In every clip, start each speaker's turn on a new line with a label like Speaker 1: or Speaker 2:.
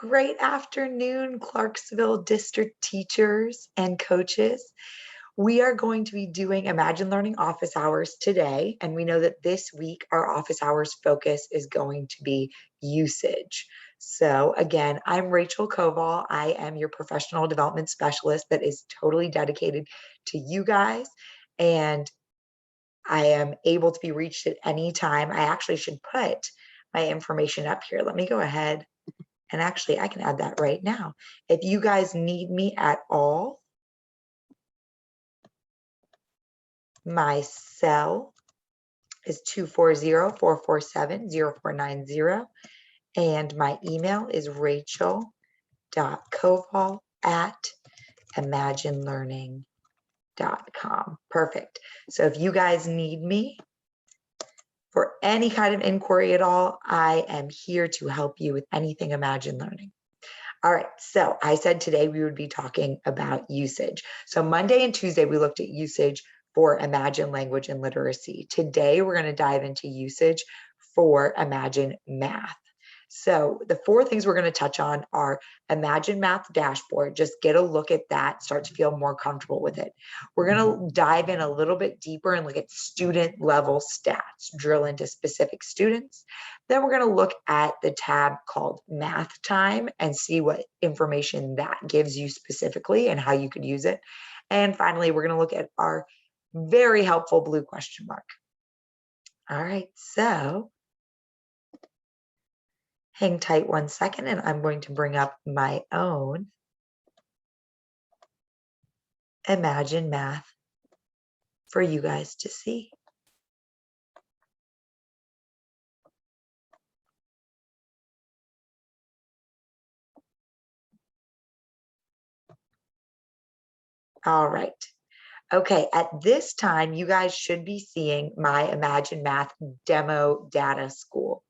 Speaker 1: Great afternoon, Clarksville District teachers and coaches. We are going to be doing Imagine Learning office hours today, and we know that this week our office hours focus is going to be usage. So again, I'm Rachel Koval. I am your professional development specialist that is totally dedicated to you guys, and I am able to be reached at any time. I actually should put my information up here. Let me go ahead. And actually, I can add that right now. If you guys need me at all, my cell is 240-447-0490. And my email is rachel.koval@imaginelearning.com. Perfect. So if you guys need me for any kind of inquiry at all, I am here to help you with anything Imagine Learning. All right, so I said today we would be talking about usage. So Monday and Tuesday, we looked at usage for Imagine Language and Literacy. Today, we're going to dive into usage for Imagine Math. So the four things we're going to touch on are Imagine Math Dashboard. Just get a look at that, start to feel more comfortable with it. We're going to dive in a little bit deeper and look at student level stats, drill into specific students. Then we're going to look at the tab called Math Time and see what information that gives you specifically and how you could use it. And finally, we're going to look at our very helpful blue question mark. All right, so hang tight 1 second, and I'm going to bring up my own Imagine Math for you guys to see. All right. Okay, at this time, you guys should be seeing my Imagine Math demo data school.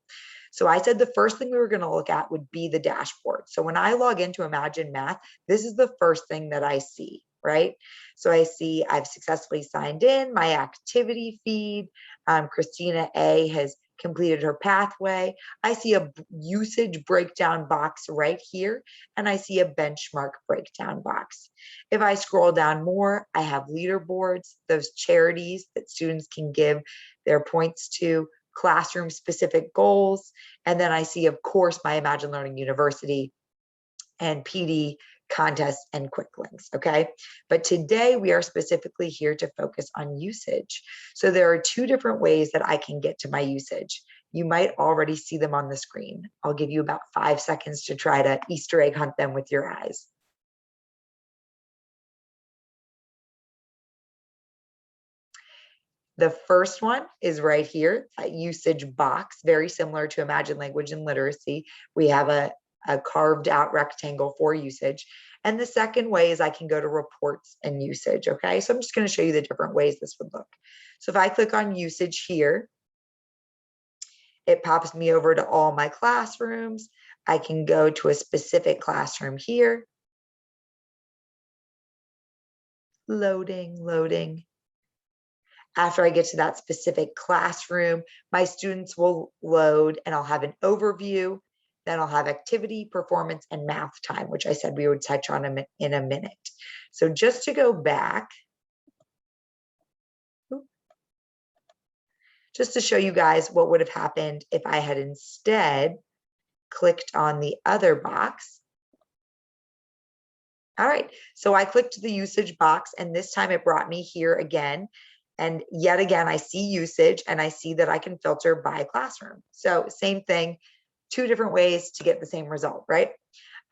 Speaker 1: So I said the first thing we were going to look at would be the dashboard. So when I log into Imagine Math, this is the first thing that I see, right? So I see I've successfully signed in, my activity feed, Christina A has completed her pathway. I see a usage breakdown box right here, and I see a benchmark breakdown box. If I scroll down more, I have leaderboards, those charities that students can give their points to, classroom specific goals. And then I see, of course, my Imagine Learning University and PD contests and quick links, okay? But today we are specifically here to focus on usage. So there are two different ways that I can get to my usage. You might already see them on the screen. I'll give you about 5 seconds to try to Easter egg hunt them with your eyes. The first one is right here, that usage box, very similar to Imagine Language and Literacy. We have a carved out rectangle for usage. And the second way is I can go to reports and usage, okay? So I'm just gonna show you the different ways this would look. So if I click on usage here, it pops me over to all my classrooms. I can go to a specific classroom here. Loading, loading. After I get to that specific classroom, my students will load and I'll have an overview. Then I'll have activity, performance, and math time, which I said we would touch on in a minute. So just to go back, just to show you guys what would have happened if I had instead clicked on the other box. All right, so I clicked the usage box, and this time it brought me here again. And yet again, I see usage and I see that I can filter by classroom. So same thing, two different ways to get the same result, right?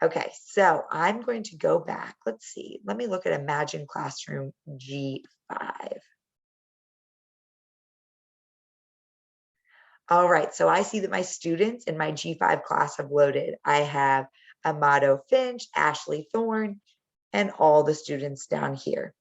Speaker 1: Okay, so I'm going to go back. Let's see, let me look at Imagine Classroom G5. All right, so I see that my students in my G5 class have loaded. I have Amato Finch, Ashley Thorne, and all the students down here.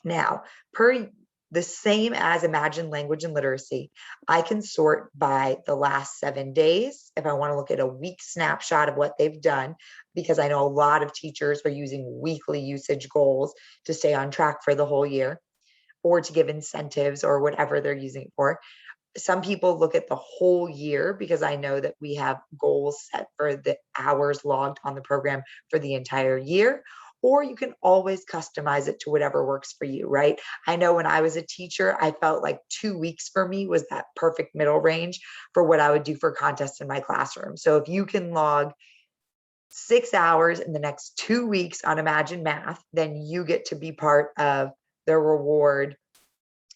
Speaker 1: Now, per the same as Imagine Language and Literacy, I can sort by the last 7 days if I want to look at a week snapshot of what they've done, because I know a lot of teachers are using weekly usage goals to stay on track for the whole year or to give incentives or whatever they're using it for. some people look at the whole year because I know that we have goals set for the hours logged on the program for the entire year, or you can always customize it to whatever works for you, right? I know when I was a teacher, I felt like 2 weeks for me was that perfect middle range for what I would do for contests in my classroom. So if you can log 6 hours in the next 2 weeks on Imagine Math, then you get to be part of the reward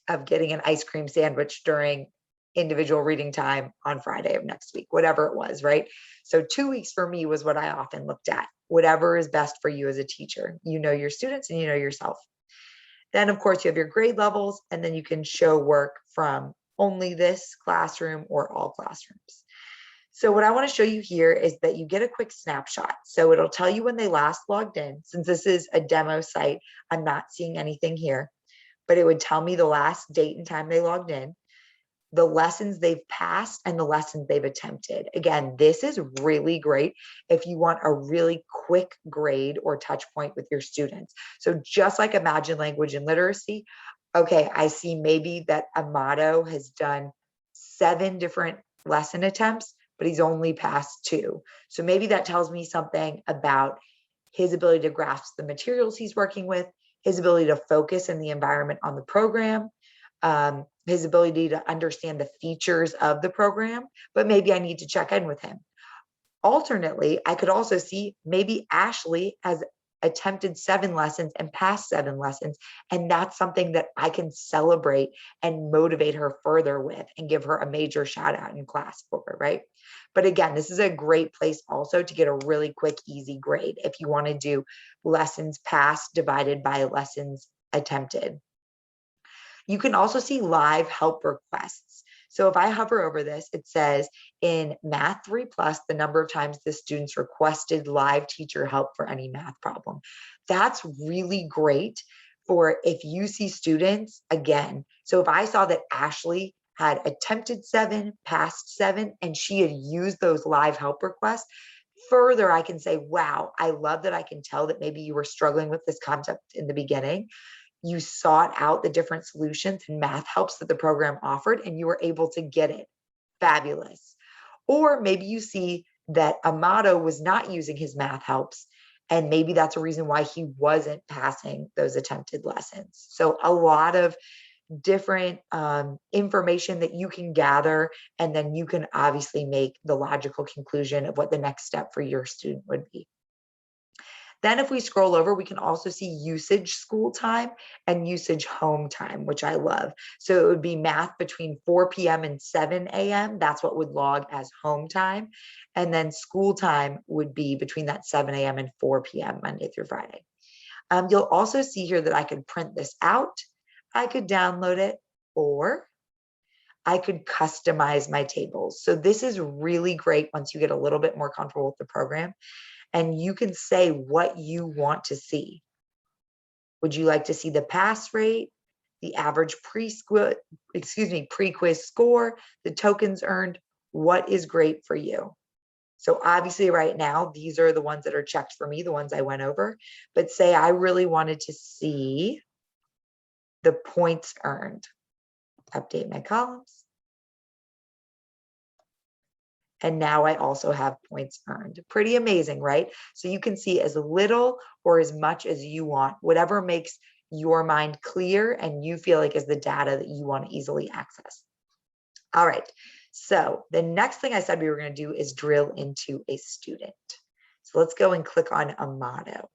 Speaker 1: of getting an ice cream sandwich during individual reading time on Friday of next week, whatever it was, right? So 2 weeks for me was what I often looked at. Whatever is best for you as a teacher. You know your students and you know yourself. Then, of course, you have your grade levels, and then you can show work from only this classroom or all classrooms. So what I want to show you here is that you get a quick snapshot. So it'll tell you when they last logged in. Since this is a demo site, I'm not seeing anything here, but it would tell me the last date and time they logged in, the lessons they've passed, and the lessons they've attempted. Again, this is really great if you want a really quick grade or touch point with your students. So just like Imagine Language and Literacy, okay, I see maybe that Amato has done 7 different lesson attempts, but he's only passed 2. So maybe that tells me something about his ability to grasp the materials he's working with, his ability to focus in the environment on the program, his ability to understand the features of the program, but maybe I need to check in with him. Alternately, I could also see maybe Ashley has attempted 7 lessons and passed 7 lessons, and that's something that I can celebrate and motivate her further with and give her a major shout out in class for, right? But again, this is a great place also to get a really quick, easy grade if you want to do lessons passed divided by lessons attempted. You can also see live help requests. So if I hover over this, it says in Math 3 Plus, the number of times the students requested live teacher help for any math problem. That's really great for if you see students again. So if I saw that Ashley had attempted 7, passed 7, and she had used those live help requests, further, I can say, wow, I love that I can tell that maybe you were struggling with this concept in the beginning. You sought out the different solutions and math helps that the program offered, and you were able to get it. Fabulous. Or maybe you see that Amato was not using his math helps, and maybe that's a reason why he wasn't passing those attempted lessons. So a lot of different information that you can gather, and then you can obviously make the logical conclusion of what the next step for your student would be. Then if we scroll over, we can also see usage school time and usage home time, which I love. So it would be math between 4 p.m. and 7 a.m. That's what would log as home time. And then school time would be between that 7 a.m. and 4 p.m. Monday through Friday. You'll also see here that I could print this out. I could download it, or I could customize my tables. So this is really great once you get a little bit more comfortable with the program. And you can say what you want to see. Would you like to see the pass rate, the average pre-quiz score, the tokens earned? What is great for you? So obviously right now, these are the ones that are checked for me, the ones I went over. But say I really wanted to see the points earned. Update my columns. And now I also have points earned. Pretty amazing, right? So you can see as little or as much as you want, whatever makes your mind clear and you feel like is the data that you want to easily access. All right, so the next thing I said we were going to do is drill into a student. So let's go and click on Amato.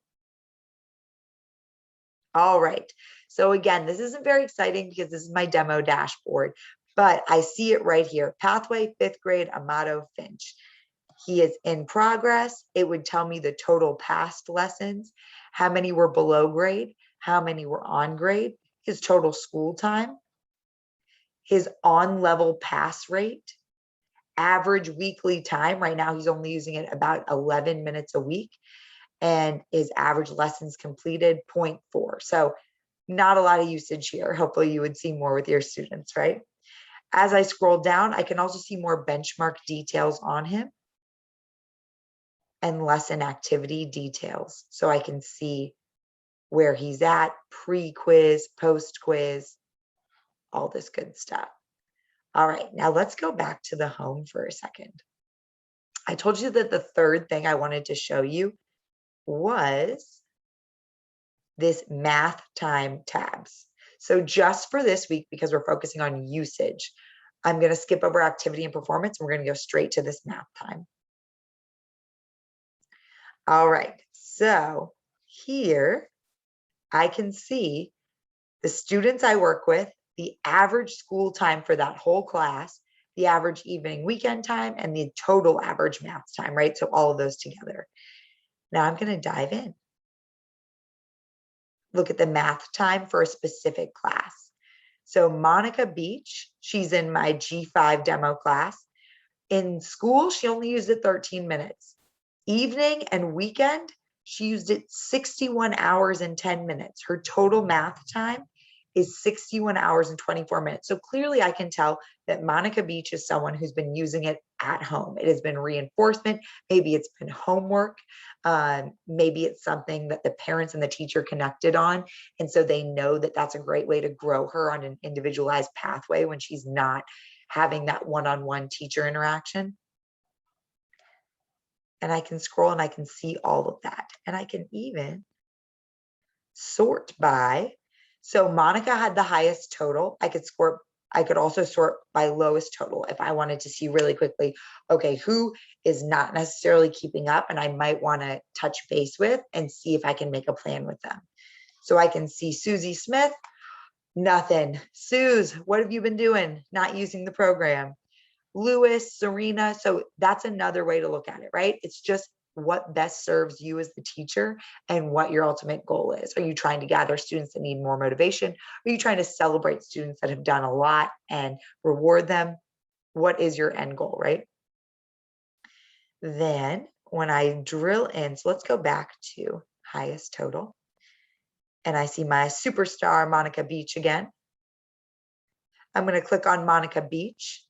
Speaker 1: All right, so again, this isn't very exciting because this is my demo dashboard, but I see it right here. Pathway, 5th grade, Amato Finch. He is in progress. It would tell me the total past lessons, how many were below grade, how many were on grade, his total school time, his on-level pass rate, average weekly time. Right now, he's only using it about 11 minutes a week, and his average lessons completed 0.4. So not a lot of usage here. Hopefully you would see more with your students, right? As I scroll down, I can also see more benchmark details on him and lesson activity details. So I can see where he's at, pre-quiz, post-quiz, all this good stuff. All right, now let's go back to the home for a second. I told you that the third thing I wanted to show you was this math time tabs. So just for this week, because we're focusing on usage, I'm going to skip over activity and performance. And we're going to go straight to this math time. All right, so here I can see the students I work with, the average school time for that whole class, the average evening weekend time, and the total average math time, right? So all of those together. Now I'm going to dive in. Look at the math time for a specific class. So Monica Beach, she's in my G5 demo class. In school, she only used it 13 minutes. Evening and weekend, she used it 61 hours and 10 minutes. Her total math time is 61 hours and 24 minutes. So clearly I can tell that Monica Beach is someone who's been using it at home. It has been reinforcement. Maybe it's been homework. Maybe it's something that the parents and the teacher connected on. And so they know that that's a great way to grow her on an individualized pathway when she's not having that one-on-one teacher interaction. And I can scroll and I can see all of that. And I can even sort by. So Monica had the highest total. I could also sort by lowest total if I wanted to see really quickly, okay, who is not necessarily keeping up and I might want to touch base with and see if I can make a plan with them. So I can see Susie Smith, nothing. Suze, what have you been doing? Not using the program. Lewis, Serena. So that's another way to look at it, right? It's just what best serves you as the teacher and what your ultimate goal is. Are you trying to gather students that need more motivation? Are you trying to celebrate students that have done a lot and reward them? What is your end goal, right? Then when I drill in, so let's go back to highest total. And I see my superstar, Monica Beach again. I'm going to click on Monica Beach.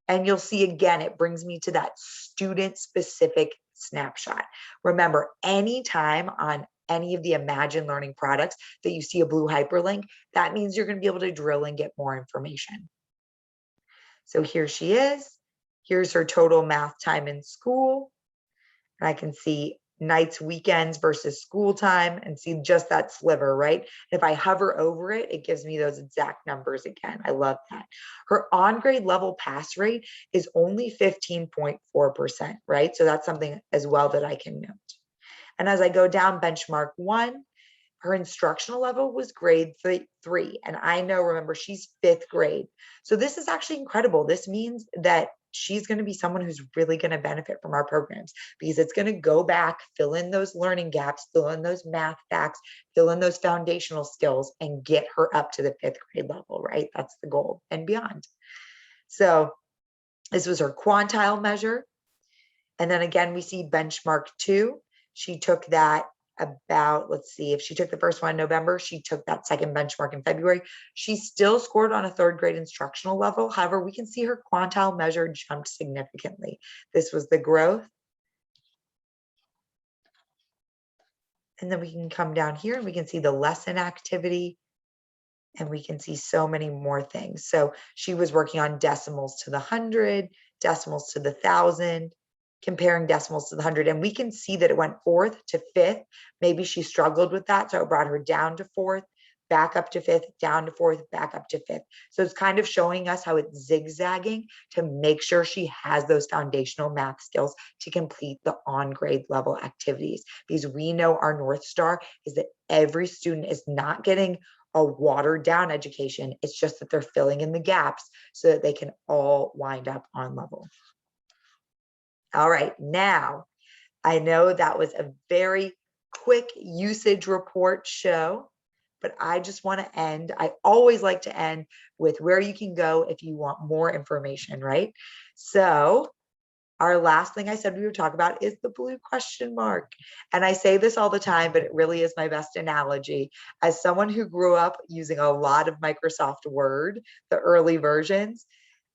Speaker 1: And you'll see again, it brings me to that student specific snapshot. Remember, anytime on any of the Imagine Learning products that you see a blue hyperlink, that means you're going to be able to drill and get more information. So here she is. Here's her total math time in school. And I can see nights, weekends versus school time and see just that sliver, right? If I hover over it, it gives me those exact numbers again. I love that. Her on-grade level pass rate is only 15.4%, right? So that's something as well that I can note. And as I go down benchmark 1, her instructional level was grade 3. And I know, remember, she's 5th grade. So this is actually incredible. This means that she's going to be someone who's really going to benefit from our programs because it's going to go back, fill in those learning gaps, fill in those math facts, fill in those foundational skills, and get her up to the 5th grade level, right? That's the goal and beyond. So this was her quantile measure. And then again, we see benchmark 2. She took that about, let's see, if she took the first one in November, she took that second benchmark in February. She still scored on a 3rd grade instructional level. However, we can see her quantile measure jumped significantly. This was the growth. And then we can come down here and we can see the lesson activity. And we can see so many more things. So she was working on decimals to the 100, decimals to the 1,000, comparing decimals to the 100. And we can see that it went 4th to 5th. Maybe she struggled with that. So it brought her down to 4th, back up to 5th, down to 4th, back up to 5th. So it's kind of showing us how it's zigzagging to make sure she has those foundational math skills to complete the on-grade level activities. Because we know our North Star is that every student is not getting a watered down education. It's just that they're filling in the gaps so that they can all wind up on level. All right, now I know that was a very quick usage report show, but I just want to end. I always like to end with where you can go if you want more information, right? So our last thing I said we would talk about is the blue question mark. And I say this all the time, but it really is my best analogy. As someone who grew up using a lot of Microsoft Word, the early versions,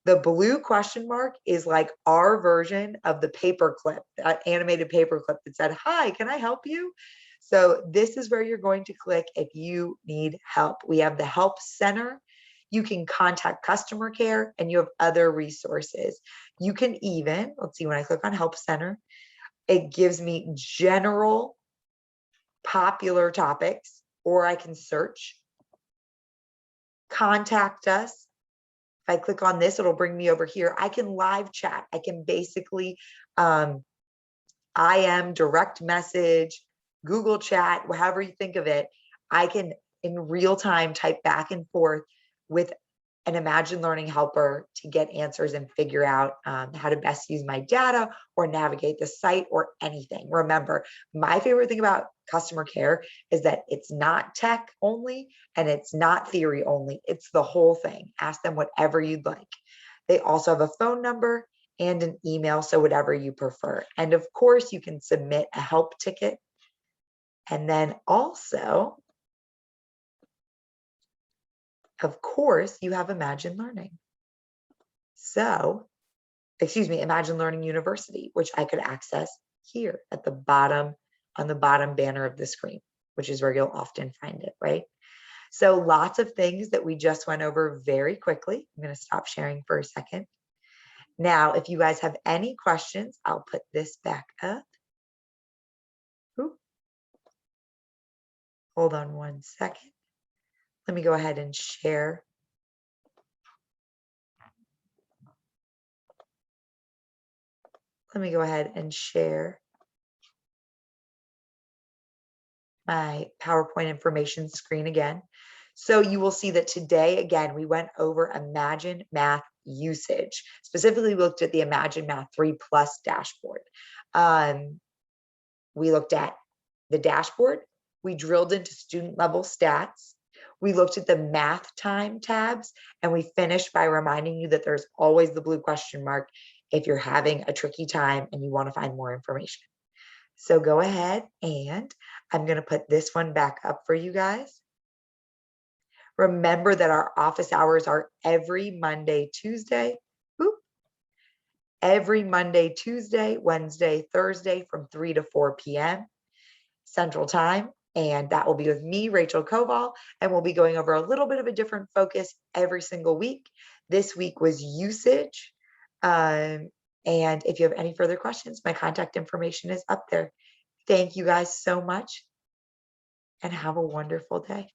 Speaker 1: the blue question mark is like our version of the paperclip, that animated paperclip that said, "Hi, can I help you?" So this is where you're going to click if you need help. We have the help center. You can contact customer care, and you have other resources. You can even, let's see, when I click on Help Center, it gives me general popular topics, or I can search. Contact us. If I click on this, it'll bring me over here. I can live chat. I can basically IM, direct message, Google chat, however you think of it. I can in real time type back and forth with an Imagine Learning helper to get answers and figure out how to best use my data or navigate the site or anything. Remember, my favorite thing about customer care is that it's not tech only and it's not theory only. It's the whole thing. Ask them whatever you'd like. They also have a phone number and an email, so whatever you prefer. And of course, you can submit a help ticket. And then also, of course, you have Imagine Learning. So, excuse me, Imagine Learning University, which I could access here at the bottom, on the bottom banner of the screen, which is where you'll often find it, right? So lots of things that we just went over very quickly. I'm going to stop sharing for a second. Now, if you guys have any questions, I'll put this back up. Ooh. Hold on one second. Let me go ahead and share. Let me go ahead and share my PowerPoint information screen again. So you will see that today, again, we went over Imagine Math usage. Specifically, we looked at the Imagine Math 3 Plus dashboard. We looked at the dashboard. We drilled into student level stats. We looked at the math time tabs, and we finished by reminding you that there's always the blue question mark if you're having a tricky time and you want to find more information. So go ahead, and I'm going to put this one back up for you guys. Remember that our office hours are every Monday, Tuesday, Wednesday, Thursday from 3 to 4 p.m. Central Time. And that will be with me, Rachel Koval, and we'll be going over a little bit of a different focus every single week. This week was usage. And if you have any further questions, my contact information is up there. Thank you guys so much, and have a wonderful day.